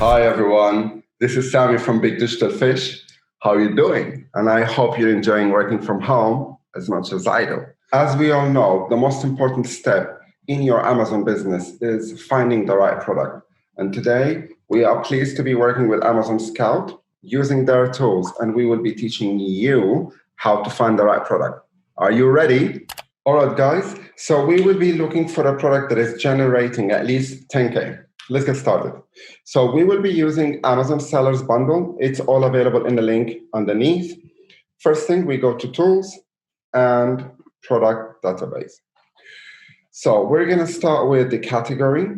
Hi everyone, this is Sammy from Big Digital Fish. How are you doing? And I hope you're enjoying working from home as much as I do. As we all know, the most important step in your Amazon business is finding the right product. And today we are pleased to be working with AMZScout using their tools, and we will be teaching you how to find the right product. Are you ready? All right, guys. So we will be looking for a product that is generating at least 10K. Let's get started. So we will be using Amazon Sellers Bundle. It's all available in the link underneath. First thing, we go to Tools and Product Database. So we're going to start with the category.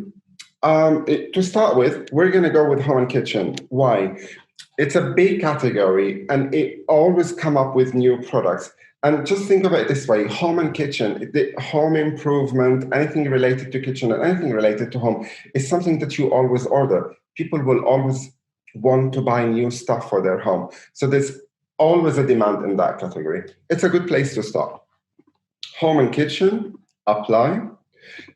To start with, we're going to go with Home and Kitchen. Why? It's a big category, and it always come up with new products. And just think of it this way, home and kitchen, the home improvement, anything related to kitchen and anything related to home is something that you always order. People will always want to buy new stuff for their home. So there's always a demand in that category. It's a good place to start. Home and kitchen, apply.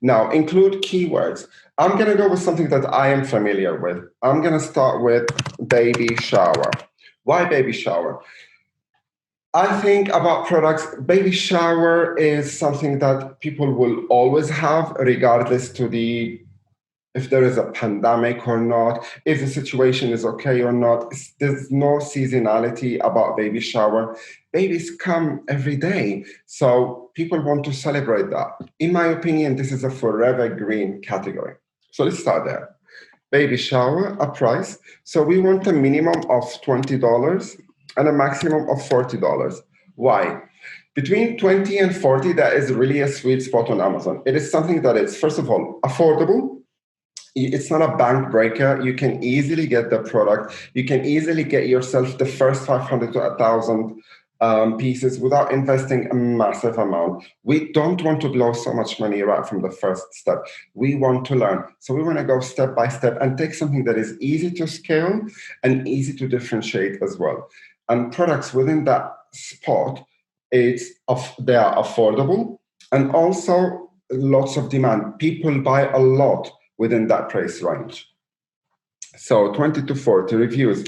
Now, include keywords. I'm going to go with something that I am familiar with. I'm going to start with baby shower. Why baby shower? I think about products, baby shower is something that people will always have, regardless to if there is a pandemic or not, if the situation is okay or not. There's no seasonality about baby shower. Babies come every day, so people want to celebrate that. In my opinion, this is a forever green category. So let's start there. Baby shower, a price. So we want a minimum of $20 and a maximum of $40. Why? Between 20 and 40, that is really a sweet spot on Amazon. It is something that is, first of all, affordable. It's not a bank breaker. You can easily get the product. You can easily get yourself the first 500 to 1,000 pieces without investing a massive amount. We don't want to blow so much money right from the first step. We want to learn. So we want to go step by step and take something that is easy to scale and easy to differentiate as well. And products within that spot, they are affordable and also lots of demand. People buy a lot within that price range. So 20 to 40 reviews.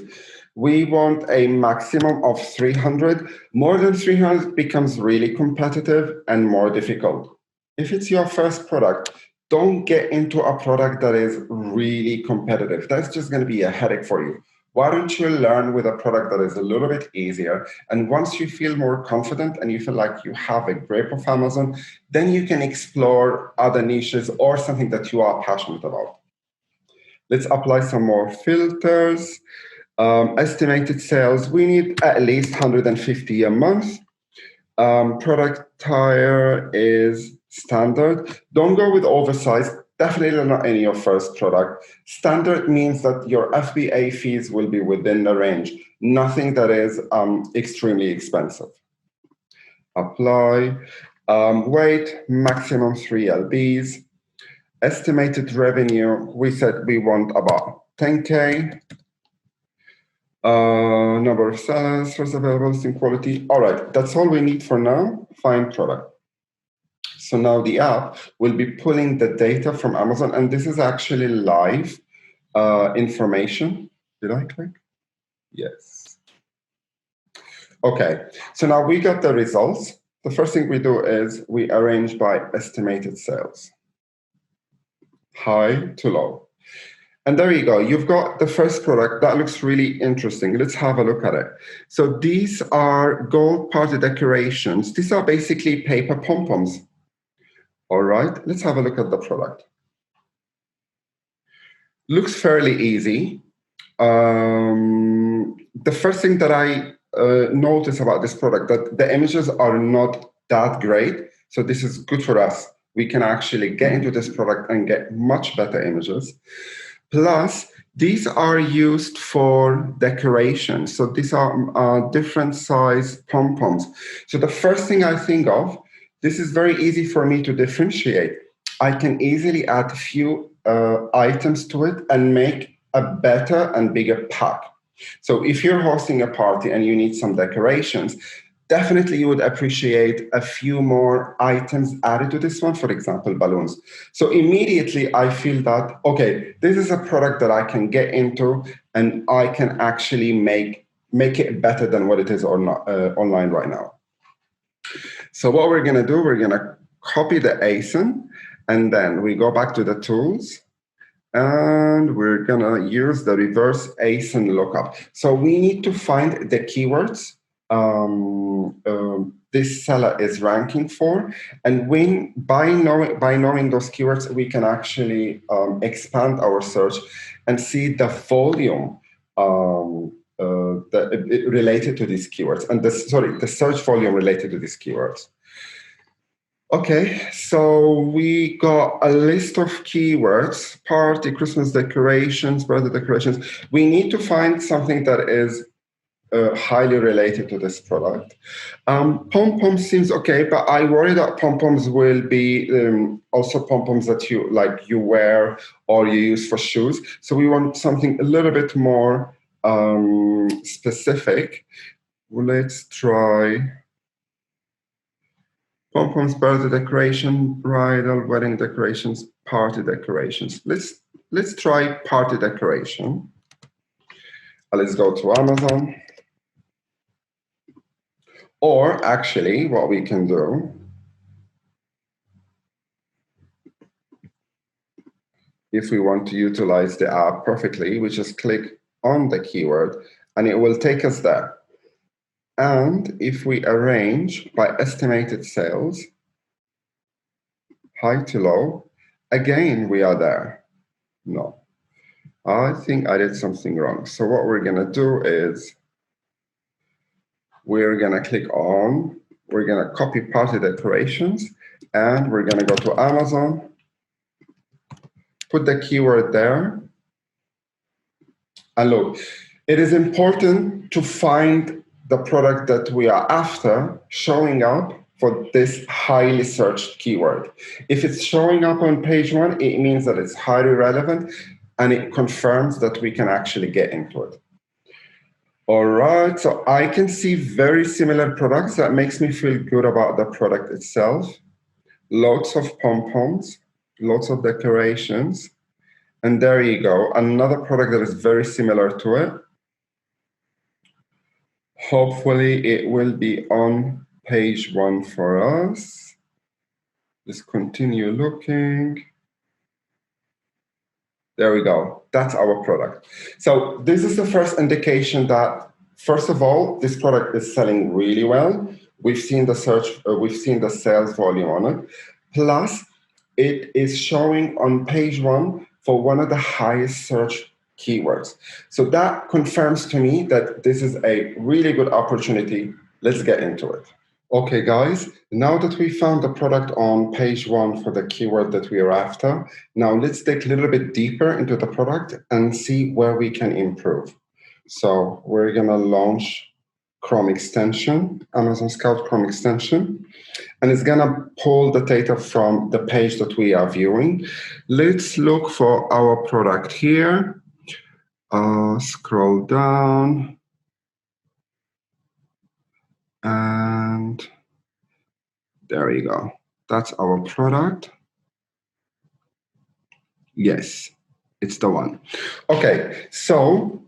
We want a maximum of 300. More than 300 becomes really competitive and more difficult. If it's your first product, don't get into a product that is really competitive. That's just going to be a headache for you. Why don't you learn with a product that is a little bit easier? And once you feel more confident and you feel like you have a grip of Amazon, then you can explore other niches or something that you are passionate about. Let's apply some more filters. Estimated sales, we need at least 150 a month. Product tire is standard. Don't go with oversized. Definitely not in your first product. Standard means that your FBA fees will be within the range. Nothing that is extremely expensive. Apply. Weight, maximum 3 lbs. Estimated revenue, we said we want about 10K. Number of sellers, first available, listing quality. All right, that's all we need for now. Find product. So now the app will be pulling the data from Amazon, and this is actually live information. Did I click? Yes. Okay, so now we got the results. The first thing we do is we arrange by estimated sales. High to low. And there you go. You've got the first product. That looks really interesting. Let's have a look at it. So these are gold party decorations. These are basically paper pom-poms. All right, let's have a look at the product. Looks fairly easy. The first thing that I notice about this product, that the images are not that great. So this is good for us. We can actually get into this product and get much better images. Plus, these are used for decoration. So these are different size pom-poms. So the first thing I think of, this is very easy for me to differentiate. I can easily add a few items to it and make a better and bigger pack. So if you're hosting a party and you need some decorations, definitely you would appreciate a few more items added to this one, for example, balloons. So immediately I feel that, okay, this is a product that I can get into and I can actually make it better than what it is online right now. So what we're going to do, we're going to copy the ASIN, and then we go back to the tools, and we're going to use the reverse ASIN lookup. So we need to find the keywords this seller is ranking for, and by knowing those keywords, we can actually expand our search and see the volume related to these keywords, and the search volume related to these keywords. Okay, so we got a list of keywords: party, Christmas decorations, birthday decorations. We need to find something that is highly related to this product. Pom-pom seems okay, but I worry that pom-poms will be also pom-poms that you wear or you use for shoes. So we want something a little bit more specific. Let's try pom-poms, birthday decoration, bridal, wedding decorations, party decorations. Let's try party decoration. Let's go to Amazon. Or actually, what we can do, if we want to utilize the app perfectly, we just click on the keyword and it will take us there. And if we arrange by estimated sales, high to low, again, we are there. No, I think I did something wrong. So what we're going to do is we're going to click on, we're going to copy party decorations, and we're going to go to Amazon, put the keyword there. And look, it is important to find the product that we are after showing up for this highly searched keyword. If it's showing up on page one, it means that it's highly relevant and it confirms that we can actually get into it. All right, so I can see very similar products. That makes me feel good about the product itself. Lots of pom-poms, lots of decorations. And there you go, another product that is very similar to it. Hopefully it will be on page one for us. Let's continue looking. There we go. That's our product. So this is the first indication that, first of all, this product is selling really well. We've seen the sales volume on it. Plus, it is showing on page one for one of the highest search keywords. So that confirms to me that this is a really good opportunity. Let's get into it. Okay, guys, now that we found the product on page one for the keyword that we are after, now let's dig a little bit deeper into the product and see where we can improve. So we're going to launch Chrome extension, AMZScout Chrome extension, and it's going to pull the data from the page that we are viewing. Let's look for our product here. Scroll down. And there you go. That's our product. Yes, it's the one. Okay, so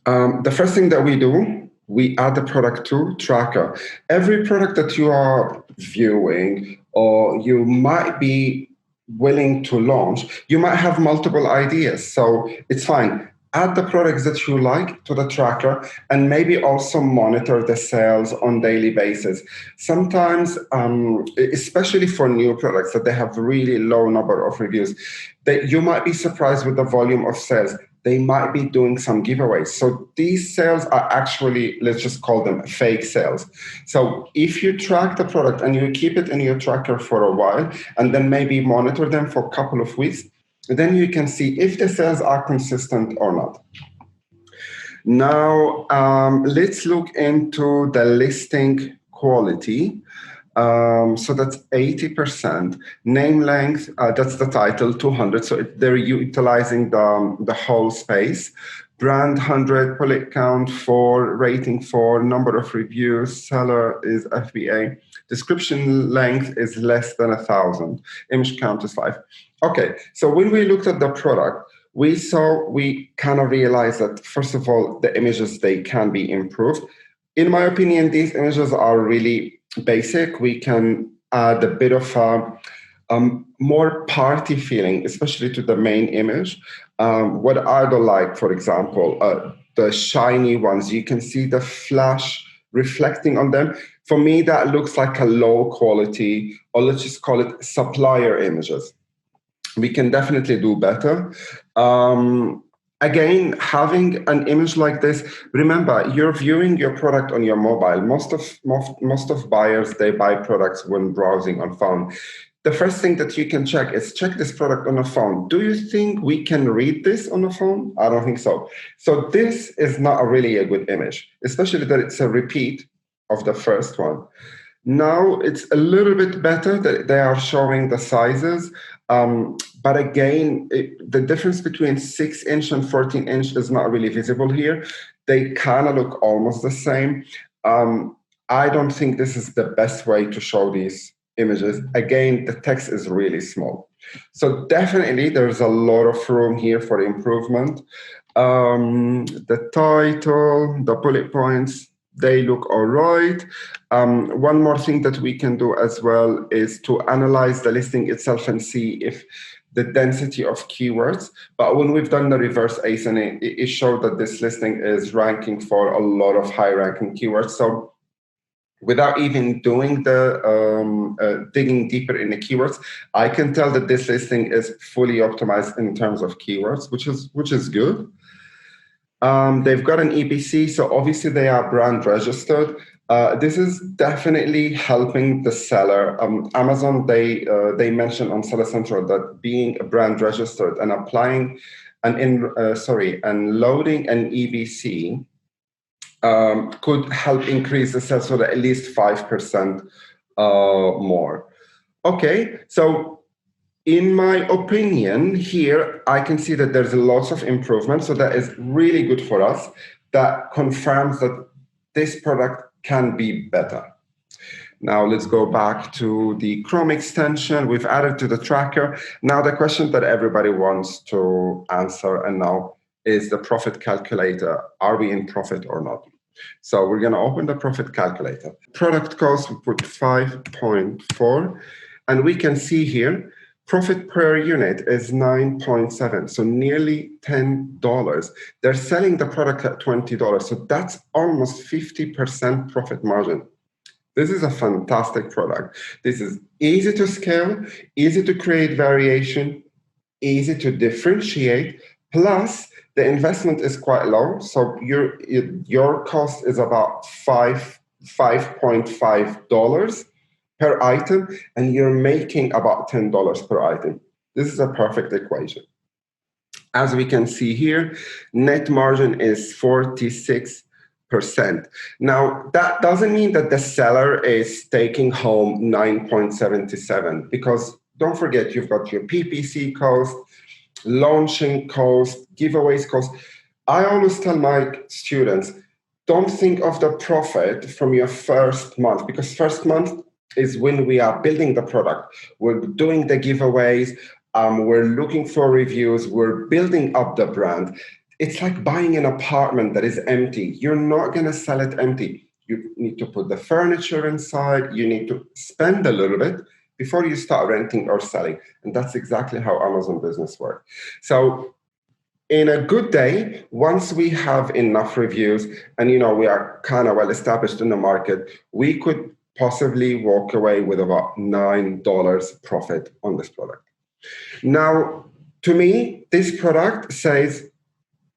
the first thing that we do, we add the product to tracker. Every product that you are viewing or you might be willing to launch, you might have multiple ideas. So it's fine. Add the products that you like to the tracker and maybe also monitor the sales on daily basis. Sometimes, especially for new products that they have really low number of reviews, that you might be surprised with the volume of sales. They might be doing some giveaways. So these sales are actually, let's just call them fake sales. So if you track the product and you keep it in your tracker for a while and then maybe monitor them for a couple of weeks, then you can see if the sales are consistent or not. Now, let's look into the listing quality. So that's 80%. Name length, that's the title, 200. So they're utilizing the whole space. Brand 100, bullet count 4, rating 4, number of reviews, seller is FBA, description length is less than 1,000, image count is 5. Okay, so when we looked at the product, we kind of realized that, first of all, the images, they can be improved. In my opinion, these images are really basic. We can add a bit of more party feeling, especially to the main image. What I don't like, for example, the shiny ones, you can see the flash reflecting on them. For me, that looks like a low quality, or let's just call it supplier images. We can definitely do better. Again, having an image like this, remember, you're viewing your product on your mobile. Most of buyers, they buy products when browsing on phone. The first thing that you can check is check this product on a phone. Do you think we can read this on a phone? I don't think so. So this is not really a good image, especially that it's a repeat of the first one. Now it's a little bit better that they are showing the sizes. But again, the difference between 6-inch and 14-inch is not really visible here. They kind of look almost the same. I don't think this is the best way to show these images. Again, the text is really small. So definitely there's a lot of room here for improvement. The title, the bullet points, they look all right. One more thing that we can do as well is to analyze the listing itself and see if the density of keywords. But when we've done the reverse ASIN, it showed that this listing is ranking for a lot of high ranking keywords. So without even doing the digging deeper in the keywords, I can tell that this listing is fully optimized in terms of keywords, which is good. They've got an EPC, so obviously they are brand registered. This is definitely helping the seller. Amazon, they mentioned on Seller Central that being a brand registered and applying and loading an EBC could help increase the sales for at least 5% more. Okay, so in my opinion, here I can see that there's lots of improvement. So that is really good for us. That confirms that this product can be better. Now let's go back to the Chrome extension. We've added to the tracker. Now the question that everybody wants to answer and now is the profit calculator. Are we in profit or not? So we're going to open the profit calculator. Product cost, we put 5.4, and we can see here profit per unit is 9.7, so nearly $10. They're selling the product at $20, so that's almost 50% profit margin. This is a fantastic product. This is easy to scale, easy to create variation, easy to differentiate, plus the investment is quite low. So your cost is about $5.5 per item, and you're making about $10 per item. This is a perfect equation. As we can see here, net margin is 46%. Now, that doesn't mean that the seller is taking home 9.77, because don't forget, you've got your PPC cost, launching cost, giveaways cost. I always tell my students, don't think of the profit from your first month, because first month is when we are building the product. We're doing the giveaways, we're looking for reviews, we're building up the brand. It's like buying an apartment that is empty. You're not going to sell it empty. You need to put the furniture inside. You need to spend a little bit before you start renting or selling. And that's exactly how Amazon business works. So in a good day, once we have enough reviews and we are kind of well established in the market, we could possibly walk away with about $9 profit on this product. Now, to me, this product says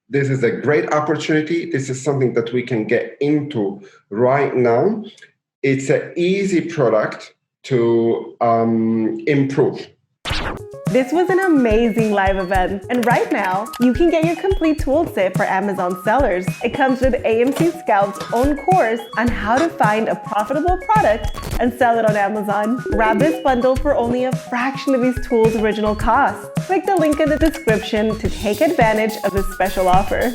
this is a great opportunity. This is something that we can get into right now. It's an easy product to improve. This was an amazing live event, and right now you can get your complete tooltip for Amazon sellers. It comes with AMZScout's own course on how to find a profitable product and sell it on Amazon. Grab this bundle for only a fraction of these tools' original cost. Click the link in the description to take advantage of this special offer.